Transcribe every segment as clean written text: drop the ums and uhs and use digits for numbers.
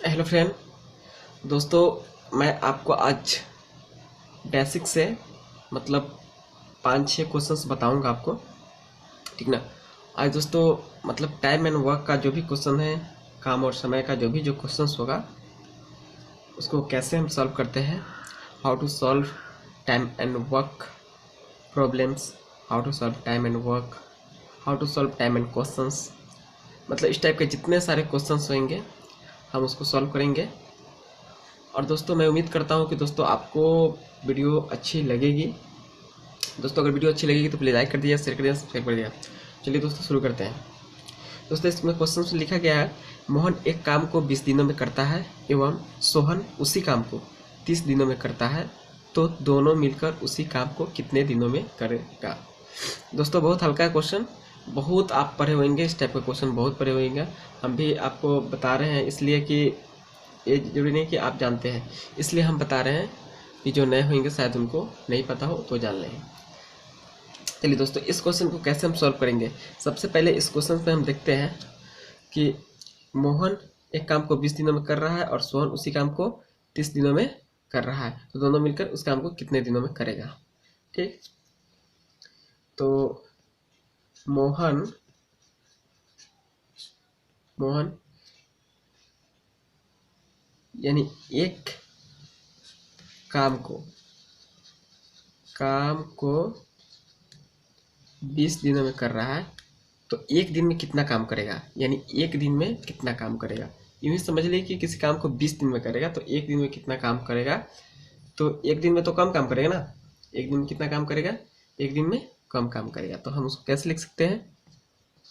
Hello friend दोस्तों, मैं आपको आज बेसिक से मतलब 5-6 क्वेश्चंस बताऊंगा आपको। ठीक ना। आज दोस्तों मतलब टाइम एंड वर्क का जो भी क्वेश्चन है, काम और समय का जो भी क्वेश्चंस होगा, उसको कैसे हम सॉल्व करते हैं, how to solve time and work problems, how to solve time and work, how to solve time and questions, मतलब इस टाइप के जितने सारे क्वेश्चंस होंगे हम उसको सॉल्व करेंगे। और दोस्तों मैं उम्मीद करता हूँ कि दोस्तों आपको वीडियो अच्छी लगेगी। दोस्तों अगर वीडियो अच्छी लगेगी तो प्लीज़ लाइक कर दिया, शेयर कर दिया, सब्सक्राइब कर दिया। चलिए दोस्तों शुरू करते हैं। दोस्तों इसमें क्वेश्चन में लिखा गया है, मोहन एक काम को 20 दिनों में करता है एवं सोहन उसी काम को 30 दिनों में करता है, तो दोनों मिलकर उसी काम को कितने दिनों में करेगा। दोस्तों बहुत हल्का क्वेश्चन, बहुत आप पढ़े होंगे, इस टाइप का क्वेश्चन बहुत पढ़े होंगे। हम भी आपको बता रहे हैं इसलिए कि ये जरूरी नहीं कि आप जानते हैं, इसलिए हम बता रहे हैं कि जो नए होंगे शायद उनको नहीं पता हो तो जान लें। चलिए दोस्तों इस क्वेश्चन को कैसे हम सॉल्व करेंगे। सबसे पहले इस क्वेश्चन पे हम देखते हैं कि मोहन एक काम को 20 दिनों में कर रहा है और सोहन उसी काम को 30 दिनों में कर रहा है, तो दोनों मिलकर उस काम को कितने दिनों में करेगा। ठीक, तो मोहन यानी एक काम को 20 दिनों में कर रहा है, तो एक दिन में कितना काम करेगा, यानी एक दिन में कितना काम करेगा। यूँ ही समझ लीजिए कि किसी काम को 20 दिन में करेगा तो एक दिन में कितना काम करेगा। तो एक दिन में तो कम काम करेगा ना, एक दिन में कितना काम करेगा, एक दिन में कम काम करेगा। तो हम उसको कैसे लिख सकते हैं,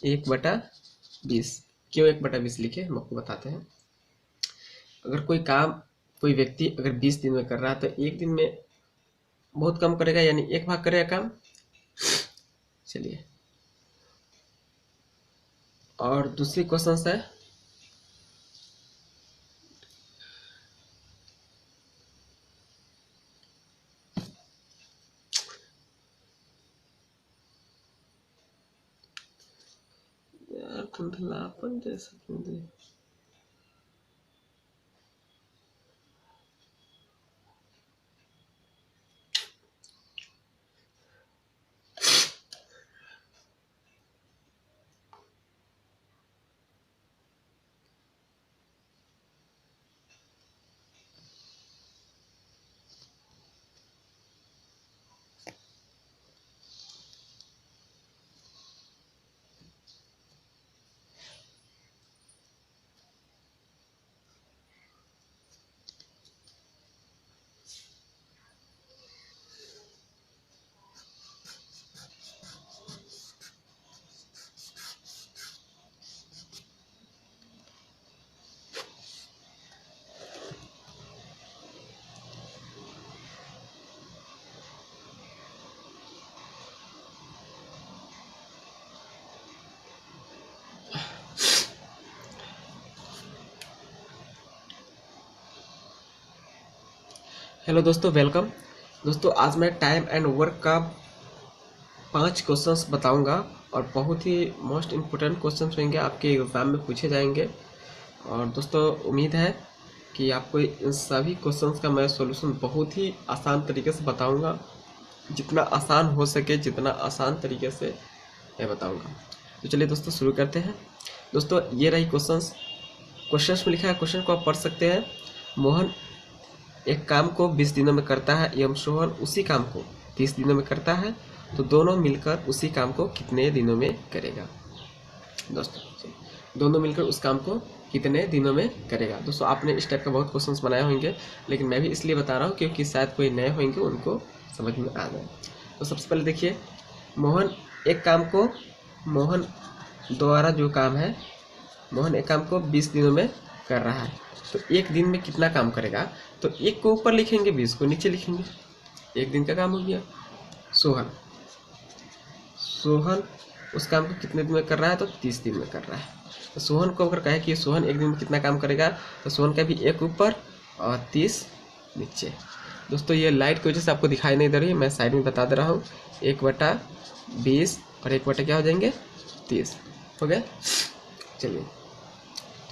1/20। क्यों 1/20 लिखे हम आपको बताते हैं। अगर कोई व्यक्ति अगर 20 दिन में कर रहा है तो एक दिन में बहुत कम करेगा, यानी एक भाग करेगा काम। चलिए, और दूसरी क्वेश्चन है यार, धुंधलापन जैसा क्यों दे। हेलो दोस्तों, वेलकम। दोस्तों आज मैं टाइम एंड वर्क का 5 क्वेश्चंस बताऊंगा और बहुत ही मोस्ट इम्पोर्टेंट क्वेश्चंस होंगे, आपके एग्ज़ाम में पूछे जाएंगे। और दोस्तों उम्मीद है कि आपको इन सभी क्वेश्चंस का मैं सॉल्यूशन बहुत ही आसान तरीके से बताऊंगा, जितना आसान हो सके, जितना आसान तरीके से मैं बताऊंगा। तो चलिए दोस्तों शुरू करते हैं। दोस्तों ये रही क्वेश्चंस में लिखा है, क्वेश्चन को आप पढ़ सकते हैं। मोहन एक काम को 20 दिनों में करता है एवं सोहन उसी काम को 30 दिनों में करता है, तो दोनों मिलकर उसी काम को कितने दिनों में करेगा। दोस्तों दोनों मिलकर उस काम को कितने दिनों में करेगा। दोस्तों आपने इस टाइप का बहुत क्वेश्चंस बनाए होंगे, लेकिन मैं भी इसलिए बता रहा हूँ क्योंकि शायद कोई नए होंगे उनको समझ में आ जाए। तो सबसे पहले देखिए, मोहन द्वारा जो काम है, मोहन एक काम को 20 दिनों में कर रहा है, तो एक दिन में कितना काम करेगा। तो एक को ऊपर लिखेंगे, 20 को नीचे लिखेंगे, एक दिन का काम हो गया। सोहन उस काम को कितने दिन में कर रहा है, तो 30 दिन में कर रहा है। तो सोहन को अगर कहे कि सोहन एक दिन में कितना काम करेगा, तो सोहन का भी एक ऊपर और 30 नीचे। दोस्तों ये लाइट की वजह से आपको दिखाई नहीं दे रही, मैं साइड में बता दे रहा हूँ। 1/20 और 1 बटा क्या हो जाएंगे, 30 हो गए। चलिए,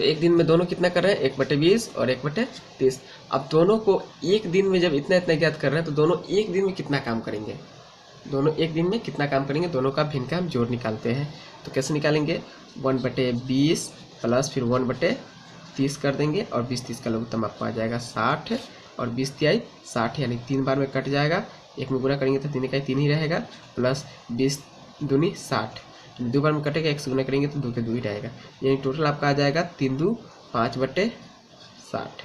तो एक दिन में दोनों कितना कर रहे हैं, 1/20 और 1/30। अब दोनों को एक दिन में जब इतना इतना ज्ञात कर रहे हैं तो दोनों एक दिन में कितना काम करेंगे, दोनों एक दिन में कितना काम करेंगे, दोनों का भिन्न का हम जोड़ निकालते हैं। तो कैसे निकालेंगे, 1/20 प्लस फिर 1/30 कर देंगे और 20-30 का लघुत्तम आपको आ जाएगा 60 और 20 तिहाई 60, यानी 3 बार में कट जाएगा। एक में गुना करेंगे तो 3 इकाई 3 ही रहेगा, प्लस 20 दूनी 60, 2 बार में कटेगा, 1 से गुना करेंगे तो 2 के 2 ही रहेगा, यानी टोटल आपका आ जाएगा 3 2 5/60।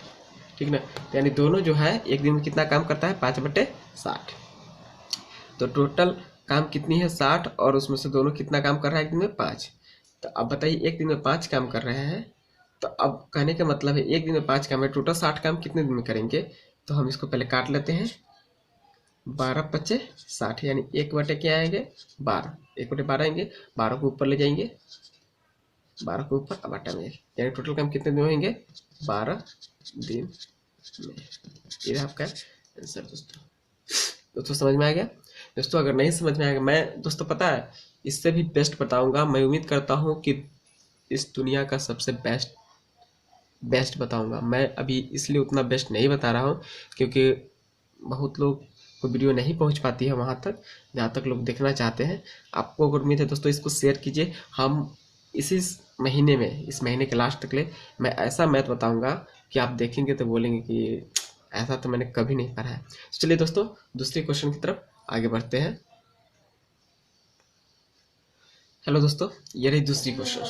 ठीक ना, यानी दोनों जो है एक दिन में कितना काम करता है, 5/60। तो टोटल काम कितनी है, 60, और उसमें से दोनों कितना काम कर रहा है एक दिन में, 5। तो अब बताइए एक दिन में 5 काम कर रहे हैं, तो अब कहने का मतलब है एक दिन में 5 काम है, टोटल 60 काम कितने दिन में करेंगे। तो हम इसको पहले काट लेते हैं, 12/5 यानी 1 क्या आएंगे, 12, 1/12 आएंगे, 12 को ऊपर ले जाएंगे, 12 को ऊपर अब बटा में, यानी टोटल काम कितने दिन में होंगे, 12 दिन में। ये आपका आंसर दोस्तों समझ में आ गया। दोस्तों अगर नहीं समझ में आएगा, मैं दोस्तों पता है इससे भी बेस्ट बताऊंगा। मैं उम्मीद करता हूं कि इस दुनिया का सबसे बेस्ट बताऊंगा। मैं अभी इसलिए उतना बेस्ट नहीं बता रहा हूं क्योंकि बहुत लोग को वीडियो नहीं पहुंच पाती है वहां तक जहां तक लोग देखना चाहते हैं। आपको अगर उम्मीद है दोस्तों, इसको शेयर कीजिए। हम इसी महीने में, इस महीने के लास्ट तक ले मैं ऐसा मैथ बताऊंगा कि आप देखेंगे तो बोलेंगे कि ऐसा तो मैंने कभी नहीं पढ़ा है। चलिए दोस्तों दूसरे क्वेश्चन की तरफ आगे बढ़ते हैं। हेलो दोस्तों, ये रही दूसरी क्वेश्चन।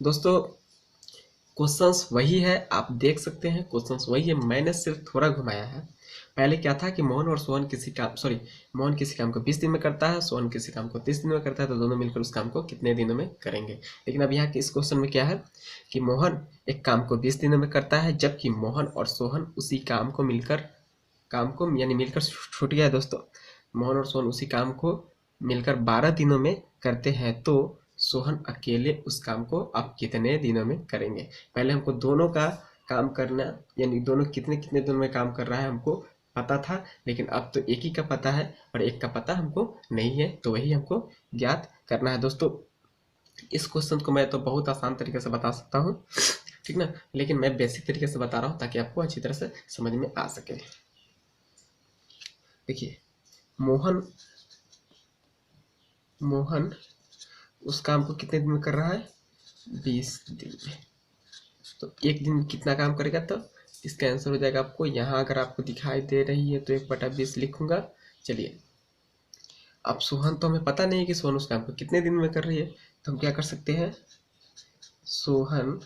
दोस्तों क्वेश्चंस वही है, आप देख सकते हैं क्वेश्चंस वही है, मैंने सिर्फ थोड़ा घुमाया है। पहले क्या था कि मोहन किसी काम को 20 दिन में करता है, सोहन किसी काम को 30 दिन में करता है, तो दोनों मिलकर उस काम को कितने दिनों में करेंगे। लेकिन अब यहाँ के इस क्वेश्चन में क्या है कि मोहन एक काम को 20 दिनों में करता है, जबकि मोहन और सोहन उसी काम को मिलकर छूट गया है दोस्तों, मोहन और सोहन उसी काम को मिलकर 12 दिनों में करते हैं, तो सोहन अकेले उस काम को आप कितने दिनों में करेंगे। पहले हमको दोनों का काम करना, यानी दोनों कितने कितने दिनों में काम कर रहा है हमको पता था, लेकिन अब तो एक ही का पता है और एक का पता हमको नहीं है, तो वही हमको ज्ञात करना है। दोस्तों इस क्वेश्चन को मैं तो बहुत आसान तरीके से बता सकता हूँ, ठीक ना, लेकिन मैं बेसिक तरीके से बता रहा हूँ ताकि आपको अच्छी तरह से समझ में आ सके। देखिए मोहन उस काम को कितने दिन में कर रहा है, 20 दिन में। तो एक दिन में कितना काम करेगा, तो इसका आंसर हो जाएगा आपको, यहाँ अगर आपको दिखाई दे रही है तो 1/20 लिखूंगा। चलिए अब सोहन तो हमें पता नहीं है कि सोहन उस काम को कितने दिन में कर रही है, तो हम क्या कर सकते हैं, सोहन,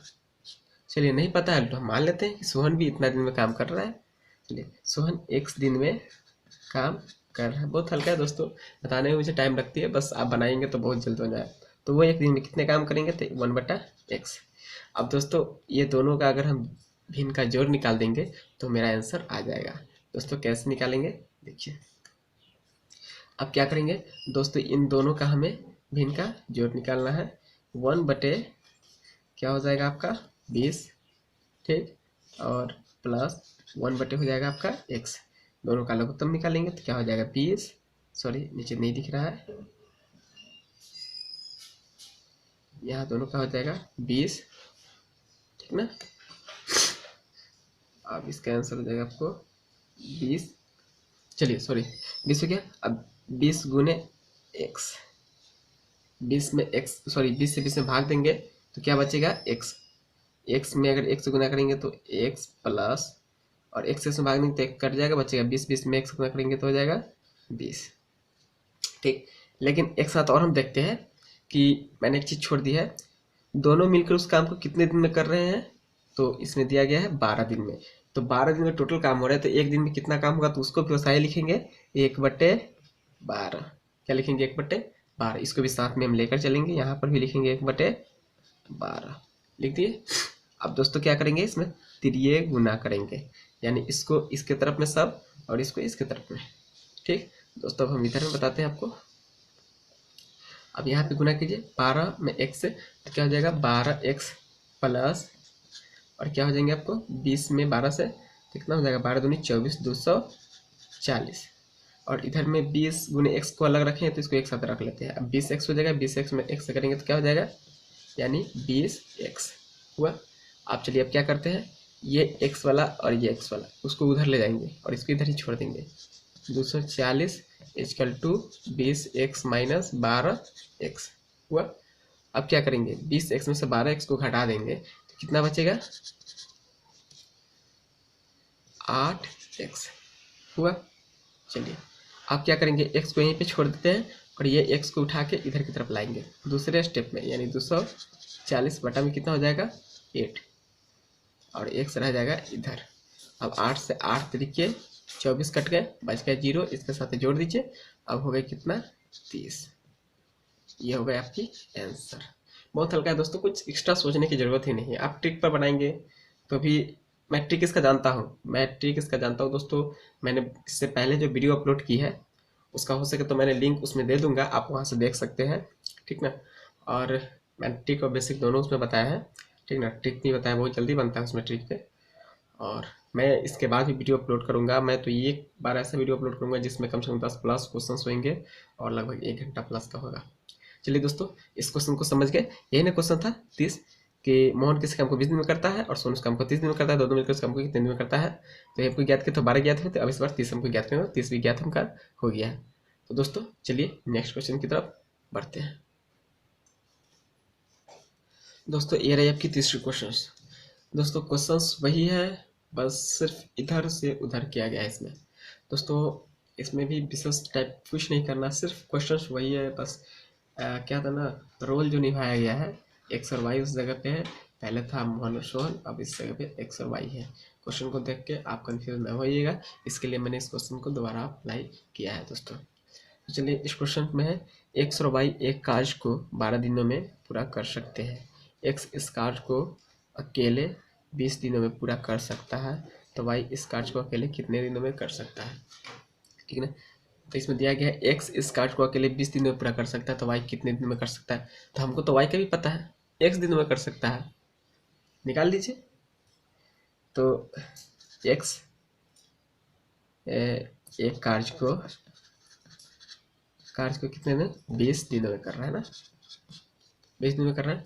चलिए नहीं पता है तो हम मान लेते हैं कि सोहन भी इतना दिन में काम कर रहा है। चलिए सोहन x दिन में काम कर रहा है। बहुत हल्का है दोस्तों, बताने में मुझे टाइम लगती है, बस आप बनाएंगे तो बहुत जल्द हो जाए। तो वो एक दिन में कितने काम करेंगे, तो 1/x। अब दोस्तों ये दोनों का अगर हम भिन्न का जोड़ निकाल देंगे तो मेरा आंसर आ जाएगा। दोस्तों कैसे निकालेंगे, देखिए अब क्या करेंगे दोस्तों, इन दोनों का हमें भिन्न का जोड़ निकालना है। 1/ क्या हो जाएगा आपका 20, ठीक, और प्लस 1/ हो जाएगा आपका x। दोनों का लघुत्तम निकालेंगे तो क्या हो जाएगा 20, सॉरी नीचे नहीं दिख रहा है, यहाँ दोनों का हो जाएगा 20, ठीक ना। अब इसका आंसर हो जाएगा आपको 20, चलिए सॉरी 20 हो गया। अब 20 गुने x, 20 में x, सॉरी 20 से 20 में भाग देंगे तो क्या बचेगा x में अगर x से गुना करेंगे तो x प्लस, और x से भाग देंगे तो एक कट जाएगा, बचेगा 20 में x से गुना करेंगे तो हो जाएगा 20, ठीक। लेकिन एक साथ और हम देखते हैं कि मैंने एक चीज़ छोड़ दी है, दोनों मिलकर उस काम को कितने दिन में कर रहे हैं, तो इसमें दिया गया है 12 दिन में। तो 12 दिन में टोटल काम हो रहा है, तो एक दिन में कितना काम होगा, तो उसको भी वैसा ही लिखेंगे 1/12। क्या लिखेंगे 1/12, इसको भी साथ में हम लेकर चलेंगे, यहाँ पर भी लिखेंगे 1/12 लिख दिए। अब दोस्तों क्या करेंगे, इसमें तिरिये गुना करेंगे, यानी इसको इसके तरफ में सब और इसको इसके तरफ में, ठीक। दोस्तों अब हम इधर में बताते हैं आपको। अब यहाँ पे गुना कीजिए 12 में x से, तो क्या हो जाएगा 12x प्लस, और क्या हो जाएंगे आपको 20 में 12 से कितना हो जाएगा, 12 दूनी 24, 240, और इधर में 20 गुने x को अलग रखें तो इसको एक साथ रख लेते हैं। अब 20x हो जाएगा, 20x में x से करेंगे तो क्या हो जाएगा, यानी 20x हुआ। आप चलिए अब क्या करते हैं, ये एक्स वाला और ये एक्स वाला उसको उधर ले जाएंगे और इसको इधर ही छोड़ देंगे। 240 equal to 20x minus 12x हुआ। अब क्या करेंगे, 20x में से 12x को घटा देंगे तो कितना बचेगा, 8x हुआ। चलिए आप क्या करेंगे, x को यहीं पे छोड़ देते हैं और ये x को उठा के इधर की तरफ लाएंगे दूसरे स्टेप में, यानी 240 बटा में कितना हो जाएगा 8 और x रह जाएगा इधर। अब 8 से 8 तरीके 24 कट गए, बच गया 0, इसके साथ जोड़ दीजिए। अब हो गया कितना 30। ये हो गया आपकी आंसर। बहुत हल्का है दोस्तों, कुछ एक्स्ट्रा सोचने की ज़रूरत ही नहीं है। आप ट्रिक पर बनाएंगे तो भी, मैं ट्रिक इसका जानता हूँ दोस्तों। मैंने इससे पहले जो वीडियो अपलोड की है उसका हो सके तो मैंने लिंक उसमें दे दूंगा, आप वहाँ से देख सकते हैं, ठीक ना। और मैंने ट्रिक और बेसिक दोनों उसमें बताया है, ठीक ना। ट्रिक नहीं बताया, बहुत जल्दी बनता है उसमें ट्रिक पे। और मैं इसके बाद भी वीडियो अपलोड करूंगा। मैं तो एक बार ऐसा वीडियो अपलोड करूंगा जिसमें कम से कम 10 प्लस क्वेश्चन होंगे और लगभग 1 घंटा प्लस का होगा। चलिए दोस्तों, इस क्वेश्चन को समझ गए। यही ना क्वेश्चन था 30 कि मोहन किसी काम को 20 दिन में करता है और सोनू काम को 30 दिन में करता है, दोनों मिलकर उस काम को कितने दिन में करता है। तो ये हमको ज्ञात किया, तो 12 ज्ञात हुए थे। अब इस बार 30 हमको ज्ञात करेंगे, 30 भी ज्ञात हमका हो गया है। तो दोस्तों चलिए नेक्स्ट क्वेश्चन की तरफ बढ़ते हैं। दोस्तों ये रही आपकी तीसरी क्वेश्चन। दोस्तों क्वेश्चंस वही है, बस सिर्फ इधर से उधर किया गया है इसमें। दोस्तों इसमें भी विशेष टाइप कुछ नहीं करना, सिर्फ क्वेश्चंस वही है बस। क्या था ना, रोल जो निभाया गया है एक्स और वाई उस जगह पे है। पहले था मोहन और सोहन, अब इस जगह पे एक्स और वाई है। क्वेश्चन को देख के आप कंफ्यूज ना होइएगा, इसके लिए मैंने इस क्वेश्चन को दोबारा अप्लाई किया है दोस्तों। तो चलिए इस क्वेश्चन में है, एक्स और वाई एक कार्य को 12 दिनों में पूरा कर सकते हैं। एक्स इस कार्य को अकेले 20 दिनों में पूरा कर सकता है, तो वाई इस कार्य को अकेले कितने दिनों में कर सकता है, ठीक है ना। तो इसमें दिया गया है एक्स इस कार्य को अकेले 20 दिनों में पूरा कर सकता है, तो वाई कितने दिन में कर सकता है। तो हमको तो वाई का भी पता है, एक्स दिनों में कर सकता है, निकाल दीजिए। तो एक्स एक कार्य को कितने दिन, 20 दिनों में कर रहा है ना, 20 दिन में कर रहा है।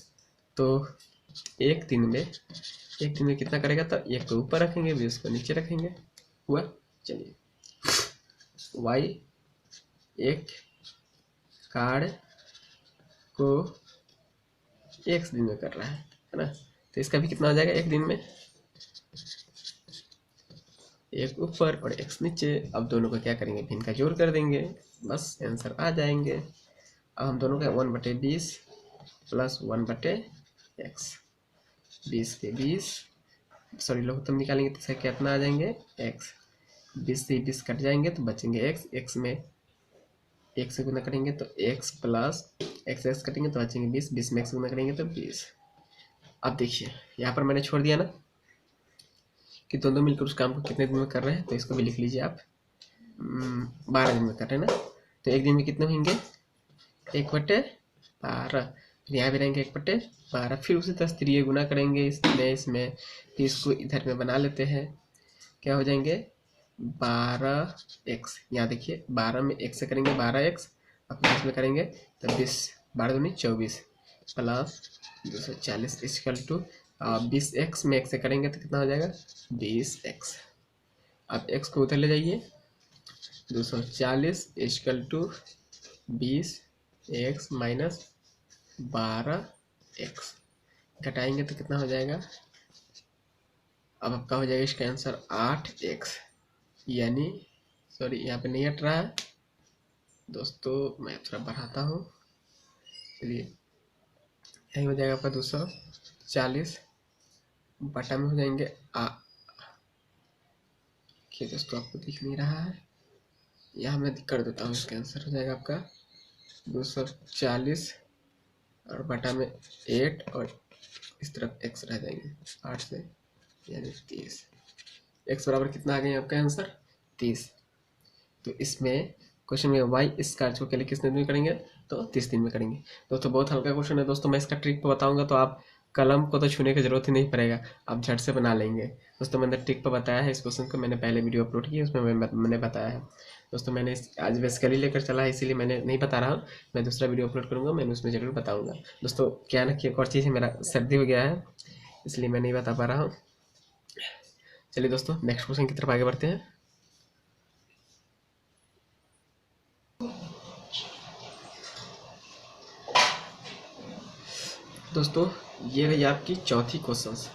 तो एक दिन में कितना करेगा, तो एक को ऊपर रखेंगे 20 को नीचे रखेंगे, हुआ। चलिए वाई एक कार्य को एक दिन में कर रहा है ना, तो इसका भी कितना हो जाएगा, एक दिन में, एक ऊपर और एक नीचे। अब दोनों को क्या करेंगे, भिन्न का जोड़ कर देंगे, बस आंसर आ जाएंगे। अब हम दोनों का 1/20 प्लस 1/x, 20 के 20, सॉरी लघुत्तम निकालेंगे तो कितना आ जाएंगे x, 20 से 20 कट जाएंगे तो बचेंगे x में 1 से गुना करेंगे तो x प्लस x कटेंगे तो बचेंगे 20, 20 में 1 से गुना करेंगे तो 20। अब देखिए यहाँ पर मैंने छोड़ दिया ना कि दोनों मिलकर उस काम को कितने दिन में कर रहे हैं, तो इसको भी लिख लीजिए आप, 12 दिन में कर रहे हैं ना। तो एक दिन में कितने होंगे, 1/12, यहाँ भी रहेंगे 1/12, फिर उसी तरह त्रिय गुना करेंगे इसमें, फिर इसको इधर में बना लेते हैं, क्या हो जाएंगे 12x। यहाँ देखिए 12 में 1 से करेंगे 12x, अब 20 में करेंगे तो 20, 12 दूनी 24 प्लस 240 इक्वल टू 20x में 1 से करेंगे तो कितना हो जाएगा 20x। अब x को उधर ले जाइए, 240 equal to 20x minus 12x, घटाएंगे तो कितना हो जाएगा, अब आपका हो जाएगा इसका आंसर 8x, यानी सॉरी यहाँ पे नहीं हट रहा है दोस्तों, मैं थोड़ा बढ़ाता हूँ। चलिए यही हो जाएगा आपका 240 बटा में हो जाएंगे देखिए दोस्तों आपको दिख नहीं रहा है, यहाँ मैं कर देता हूँ, इसका आंसर हो जाएगा आपका 240 और बटा में 8 और इस तरफ x रह जाएंगे 8 से, यानी 30। x बराबर कितना आ गया आपका आंसर 30। तो इसमें क्वेश्चन में y इस कार्य को अकेले कितने दिन में करेंगे, तो 30 दिन में करेंगे। दोस्तों बहुत हल्का क्वेश्चन है दोस्तों, मैं इसका ट्रिक पर बताऊंगा तो आप कलम को तो छूने की जरूरत ही नहीं पड़ेगा, आप झट से बना लेंगे। दोस्तों मैंने ट्रिक पर बताया है इस क्वेश्चन को, मैंने पहले वीडियो अपलोड की उसमें मैंने बताया है दोस्तों। मैंने आज बेसिकली लेकर चला है इसीलिए मैंने नहीं बता रहा हूँ, मैं दूसरा वीडियो अपलोड करूँगा, मैंने उसमें जरूर बताऊँगा। दोस्तों क्या ना कि एक और चीज़ है, मेरा सर्दी हो गया है इसलिए मैं नहीं बता पा रहा हूँ। चलिए दोस्तों नेक्स्ट क्वेश्चन की तरफ आगे बढ़ते हैं। दोस्तों ये रही आपकी चौथी क्वेश्चंस।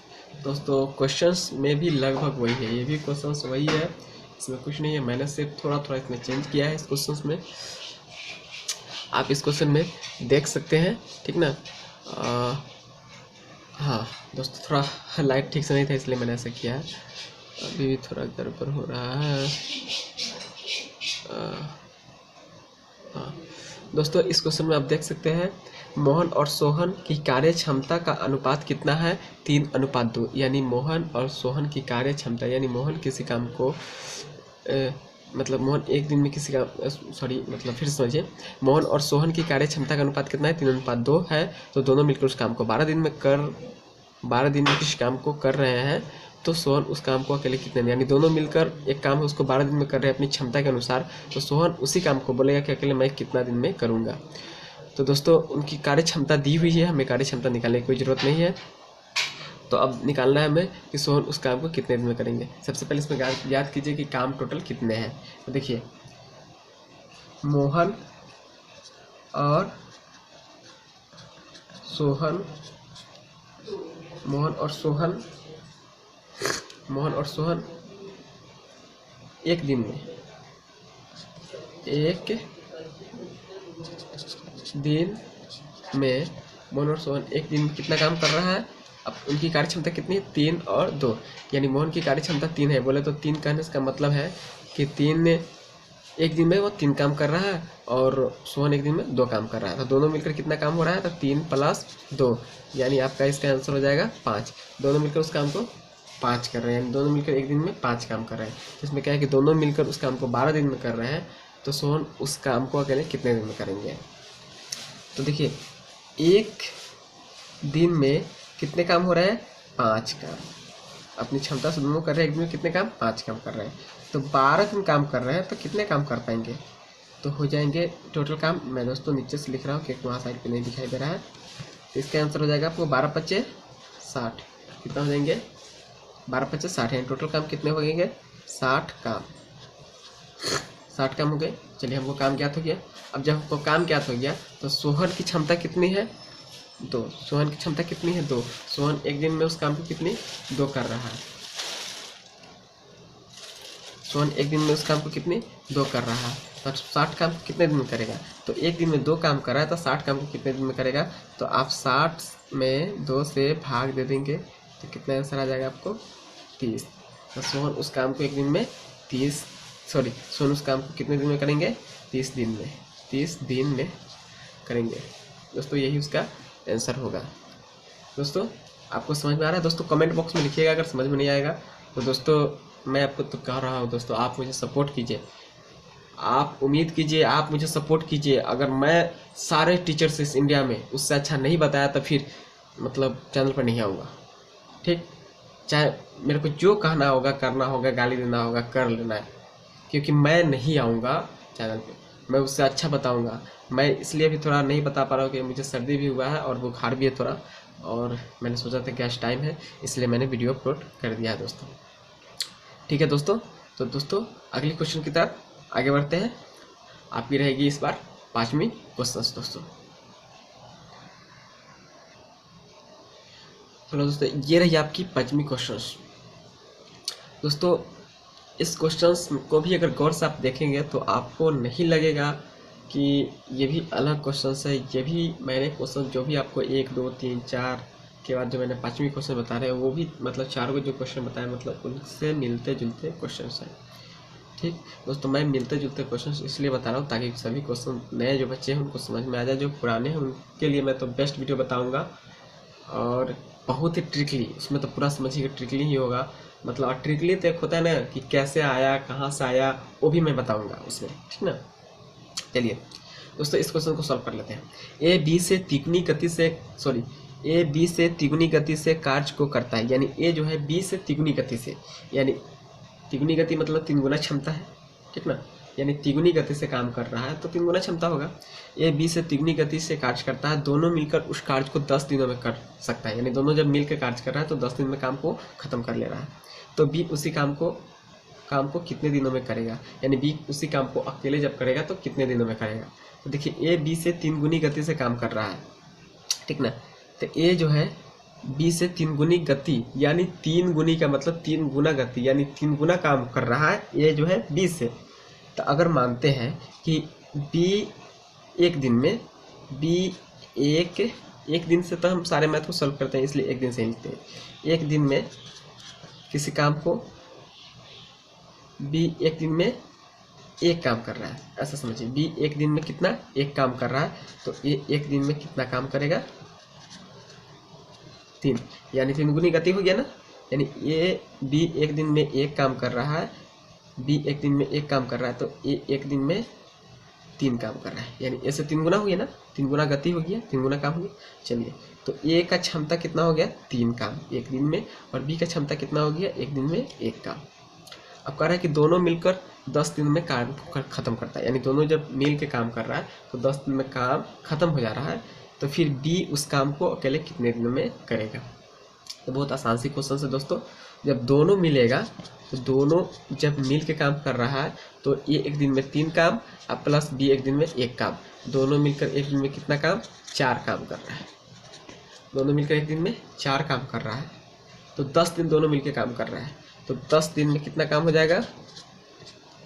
दोस्तों क्वेश्चंस में भी लगभग वही है, ये भी क्वेश्चंस वही है, इसमें कुछ नहीं है। मैंने सिर्फ थोड़ा थोड़ा इसमें चेंज किया है इस क्वेश्चंस में, आप इस क्वेश्चन में देख सकते हैं, ठीक ना। हाँ दोस्तों थोड़ा लाइट ठीक से नहीं था इसलिए मैंने ऐसा किया है, अभी भी थोड़ा गड़बड़ हो रहा है। हाँ दोस्तों इस क्वेश्चन में आप देख सकते हैं मोहन और सोहन की कार्य क्षमता का अनुपात कितना है, 3:2। यानी मोहन और सोहन की कार्य क्षमता, यानी मोहन किसी काम को मतलब मोहन एक दिन में किसी का मतलब फिर समझिए, मोहन और सोहन की कार्य क्षमता का अनुपात कितना है, 3:2 है। तो दोनों मिलकर उस काम को 12 दिन में किसी काम को कर रहे हैं, तो सोहन उस काम को अकेले कितने में, यानी दोनों मिलकर एक काम है उसको 12 दिन में कर रहे हैं अपनी क्षमता के अनुसार, तो सोहन उसी काम को बोलेगा कि अकेले मैं कितना दिन में करूँगा। तो दोस्तों उनकी कार्य क्षमता दी हुई है, हमें कार्य क्षमता निकालने की कोई ज़रूरत नहीं है। तो अब निकालना है हमें कि सोहन उस काम को कितने दिन में करेंगे। सबसे पहले इसमें याद कीजिए कि काम टोटल कितने हैं। तो देखिए मोहन और सोहन एक दिन में मोहन और सोहन एक दिन में कितना काम कर रहा है। अब उनकी कार्य क्षमता कितनी है, 3 और 2, यानी मोहन की कार्य क्षमता 3 है। बोले तो 3 कहने का मतलब है कि 3 एक दिन में वो 3 काम कर रहा है और सोहन एक दिन में 2 काम कर रहा है। तो दोनों मिलकर कितना काम हो रहा है, तो 3 + 2, यानी आपका इसका आंसर हो जाएगा 5। दोनों मिलकर उस काम को 5 कर रहे हैं, यानी दोनों मिलकर एक दिन में 5 काम कर रहे हैं। तो इसमें क्या है कि दोनों मिलकर उस काम को 12 दिन में कर रहे हैं, तो सोहन उस काम को अकेले कितने दिन में करेंगे। तो देखिए एक दिन में कितने काम हो रहे हैं, 5 काम। अपनी क्षमता से दोनों कर रहे हैं, एक दिन में कितने काम, 5 काम कर रहे हैं। तो 12 दिन काम कर रहे हैं तो कितने काम कर पाएंगे, तो हो जाएंगे टोटल काम। मैं दोस्तों नीचे से लिख रहा हूँ क्योंकि वहाँ साइड पे नहीं दिखाई दे रहा है। तो इसका आंसर हो जाएगा आपको 12 × 5 = 60। कितना हो जाएंगे, 12 × 5 = 60 है। टोटल काम कितने हो गएंगे, 60 काम हो गए। चलिए हमको काम ज्ञात हो गया। अब जब हमको काम ज्ञात हो गया तो सोहन की क्षमता कितनी है, 2। सोहन की क्षमता कितनी है, 2। सोहन एक दिन में उस काम को कितनी, 2 कर रहा है। सोहन एक दिन में उस काम को कितनी, 2 कर रहा है। तो 60 काम कितने दिन में करेगा, तो एक दिन में 2 काम कर रहा है तो 60 काम को कितने दिन में करेगा। तो आप 60 में 2 से भाग दे देंगे तो कितना आंसर आ जाएगा आपको, 30। तो सोहन उस काम को एक दिन में सोहन उस काम को कितने दिन में करेंगे, 30 दिन में करेंगे। दोस्तों यही उसका आंसर होगा। दोस्तों आपको समझ में आ रहा है, दोस्तों कमेंट बॉक्स में लिखिएगा अगर समझ में नहीं आएगा। तो दोस्तों मैं आपको तो कह रहा हूँ दोस्तों, आप मुझे सपोर्ट कीजिए, आप उम्मीद कीजिए, आप मुझे सपोर्ट कीजिए। अगर मैं सारे टीचर्स इस इंडिया में उससे अच्छा नहीं बताया तो फिर मतलब चैनल पर नहीं आऊँगा, ठीक। चाहे मेरे को जो कहना होगा, करना होगा, गाली देना होगा, कर लेना है, क्योंकि मैं नहीं आऊँगा चैनल पे, मैं उससे अच्छा बताऊँगा। मैं इसलिए भी थोड़ा नहीं बता पा रहा हूँ कि मुझे सर्दी भी हुआ है और बुखार भी है थोड़ा, और मैंने सोचा था कि आज टाइम है इसलिए मैंने वीडियो अपलोड कर दिया है दोस्तों, ठीक है दोस्तों। तो दोस्तों अगली क्वेश्चन की तरफ आगे बढ़ते हैं। आपकी रहेगी इस बार 5वीं क्वेश्चन दोस्तों। चलो दोस्तों ये रही आपकी 5वीं क्वेश्चन। दोस्तों इस क्वेश्चंस को भी अगर गौर से आप देखेंगे तो आपको नहीं लगेगा कि ये भी अलग क्वेश्चंस है। ये भी मैंने क्वेश्चन जो भी आपको 1 2 3 4 के बाद जो मैंने 5वीं क्वेश्चन बता रहे हैं वो भी मतलब 4 को जो क्वेश्चन बताए मतलब उनसे मिलते जुलते क्वेश्चन हैं, ठीक दोस्तों। मैं मिलते जुलते क्वेश्चन इसलिए बता रहा हूँ ताकि सभी क्वेश्चन नए जो बच्चे हैं उनको समझ में आ जाए, जो पुराने हैं उनके लिए मैं तो बेस्ट वीडियो बताऊँगा और बहुत ही ट्रिकली, उसमें तो पूरा समझिए ट्रिकली ही होगा। मतलब ट्रिकली तो एक होता है ना कि कैसे आया, कहाँ से आया, वो भी मैं बताऊंगा उसमें, ठीक ना। चलिए दोस्तों इस क्वेश्चन को सॉल्व कर लेते हैं। ए बी से तिगुनी गति से कार्य को करता है, यानी ए जो है बी से तिगुनी गति से, यानी तिगुनी गति मतलब 3 गुना क्षमता है, ठीक ना। यानी तिगुनी गति से काम कर रहा है तो 3 गुना क्षमता होगा। ए बी से तिगुनी गति से कार्य करता है, दोनों मिलकर उस कार्य को 10 दिनों में कर सकता है, यानी दोनों जब मिलकर कार्य कर रहा है तो 10 दिन में काम को खत्म कर ले रहा है। तो बी उसी काम को कितने दिनों में करेगा, यानी बी उसी काम को अकेले जब करेगा तो कितने दिनों में करेगा। तो देखिए ए बी से 3 गुनी गति से काम कर रहा है, ठीक ना। तो ए जो है बी से 3 गुनी गति, यानी 3 गुनी का मतलब 3 गुना गति, यानी 3 गुना काम कर रहा है ए जो है बी से। तो अगर मानते हैं कि बी एक दिन में, बी एक दिन से, तो हम सारे मैथ को सॉल्व करते हैं इसलिए एक दिन से ही लिखते हैं। एक दिन में किसी काम को बी एक दिन में एक काम कर रहा है, ऐसा समझिए। बी एक दिन में कितना, एक काम कर रहा है, तो ए एक दिन में कितना काम करेगा, 3, यानी 3 गुनी गति हो गया ना। यानी ए बी एक दिन में एक काम कर रहा है, बी एक दिन में एक काम कर रहा है, तो ए एक दिन में 3 काम कर रहा है, यानी ए से 3 गुना हो गया ना, 3 गुना गति हो गया, 3 गुना काम हो गया। चलिए, तो ए का क्षमता कितना हो गया, 3 काम एक दिन में, और बी का क्षमता कितना हो गया, एक दिन में 1 काम। अब कह रहा है कि दोनों मिलकर 10 दिन में काम खत्म करता है, यानी दोनों जब मिल के काम कर रहा है तो 10 दिन में काम खत्म हो जा रहा है। तो फिर बी उस काम को अकेले कितने दिनों में करेगा। तो बहुत आसान सी क्वेश्चन है दोस्तों। जब दोनों मिलेगा तो दोनों जब मिल के काम कर रहा है तो ए एक दिन में 3 काम और प्लस बी एक दिन में 1 काम, दोनों मिलकर एक दिन में कितना काम, 4 काम कर रहा है। दोनों मिलकर एक दिन में 4 काम कर रहा है, तो 10 दिन दोनों मिलकर काम कर रहा है, तो 10 दिन में कितना काम हो जाएगा,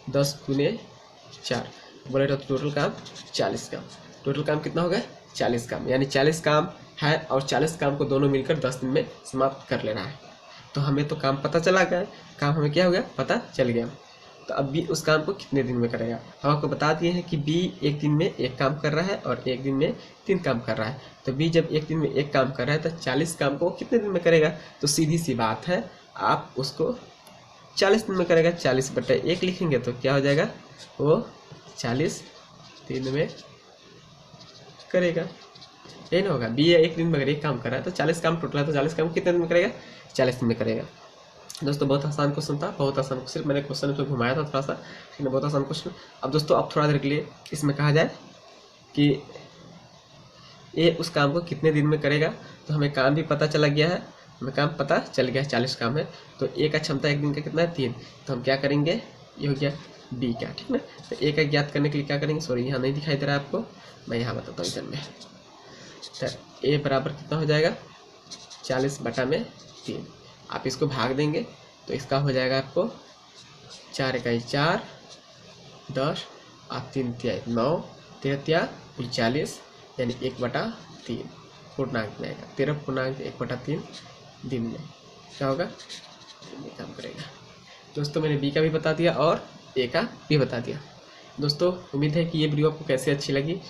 10 गुने 4 बोले तो टोटल काम 40 काम। टोटल काम कितना होगा, 40 काम, यानी 40 काम है और 40 काम को दोनों मिलकर 10 दिन में समाप्त कर लेना है। तो हमें तो काम पता चला गया, काम हमें क्या हो गया, पता चल गया। तो अब बी उस काम को कितने दिन में करेगा। हम आपको बता दिए हैं कि बी एक दिन में 1 काम कर रहा है और एक दिन में 3 काम कर रहा है। तो बी जब एक दिन में 1 काम कर रहा है तो 40 काम को कितने दिन में करेगा। तो सीधी सी बात है, आप उसको 40 दिन में करेगा। 40/1 लिखेंगे तो क्या हो जाएगा, वो 40 दिन में करेगा, यही ना होगा। बी एक दिन में अगर 1 काम कर रहा है तो 40 काम टोटल है, तो 40 काम कितने दिन में करेगा, 40 दिन में करेगा। दोस्तों बहुत आसान क्वेश्चन था, बहुत आसान। सिर्फ मैंने क्वेश्चन तो घुमाया था थोड़ा सा, लेकिन बहुत आसान क्वेश्चन। अब दोस्तों अब थोड़ा देर के लिए इसमें कहा जाए कि ए उस काम को कितने दिन में करेगा। तो हमें काम भी पता चला गया है, हमें काम पता चल गया है, 40 काम है। तो ए का क्षमता एक दिन का कितना है, 3। तो हम क्या करेंगे, ये हो गया बी का, ठीक ना। तो ए का ज्ञात करने के लिए क्या करेंगे, सॉरी यहाँ नहीं दिखाई दे रहा है आपको, मैं यहाँ बताता हूँ इधर में। तो ए बराबर कितना हो जाएगा, 40/3। आप इसको भाग देंगे तो इसका हो जाएगा आपको 4 × 4 10 और 3 × 9 13 × 40, यानी 1/3 पूर्णांक में आएगा। 13.1/3 दिन में क्या होगा, काम करेगा। दोस्तों मैंने बी का भी बता दिया और ए का भी बता दिया। दोस्तों उम्मीद है कि ये वीडियो आपको कैसे अच्छी लगी।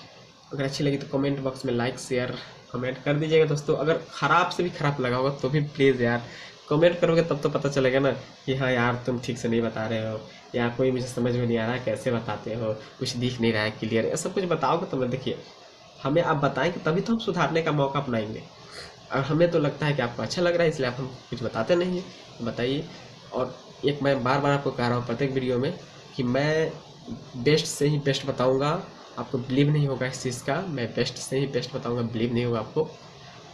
अगर अच्छी लगी तो कमेंट बॉक्स में लाइक शेयर कमेंट कर दीजिएगा। दोस्तों अगर ख़राब से भी ख़राब लगा होगा तो भी प्लीज़ यार कमेंट करोगे, तब तो पता चलेगा ना कि हाँ यार तुम ठीक से नहीं बता रहे हो, या कोई मुझे समझ में नहीं आ रहा है कैसे बताते हो, कुछ दिख नहीं रहा है क्लियर, ऐसा कुछ बताओगे तो मैं, देखिए हमें आप बताएंगे तभी तो हम सुधारने का मौका अपनाएंगे। और हमें तो लगता है कि आपको अच्छा लग रहा है इसलिए आप हम कुछ बताते नहीं हैं, बताइए। और एक मैं बार बार आपको कह रहा हूँ प्रत्येक वीडियो में कि मैं बेस्ट से ही बेस्ट बताऊँगा, आपको बिलीव नहीं होगा इस चीज़ का, मैं बेस्ट से ही बेस्ट बताऊँगा, बिलीव नहीं होगा आपको।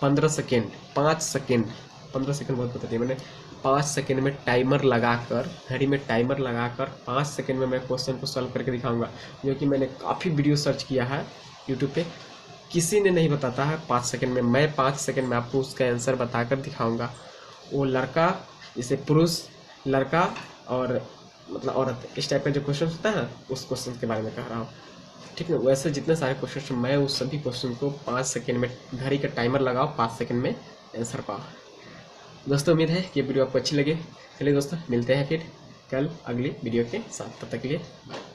15 सेकेंड 5 सेकेंड 15 सेकेंड बहुत बता दिया मैंने, 5 सेकेंड में टाइमर लगाकर, घड़ी में टाइमर लगाकर 5 सेकेंड में मैं क्वेश्चन को सॉल्व करके दिखाऊंगा। जो कि मैंने काफ़ी वीडियो सर्च किया है यूट्यूब पे, किसी ने नहीं बताता है 5 सेकेंड में। मैं 5 सेकेंड में आपको उसका आंसर बताकर दिखाऊंगा। वो लड़का, जैसे पुरुष, लड़का और मतलब औरत, इस टाइप का जो क्वेश्चन होता है उस क्वेश्चन के बारे में कह रहा हूँ, ठीक है। वैसे जितने सारे क्वेश्चन मैं उस सभी क्वेश्चन को 5 सेकेंड में, घड़ी का टाइमर लगाओ, 5 सेकेंड में आंसर पाओ। दोस्तों उम्मीद है कि वीडियो आपको अच्छी लगे। चलिए दोस्तों मिलते हैं फिर कल अगली वीडियो के साथ, तब तक के लिए बाय।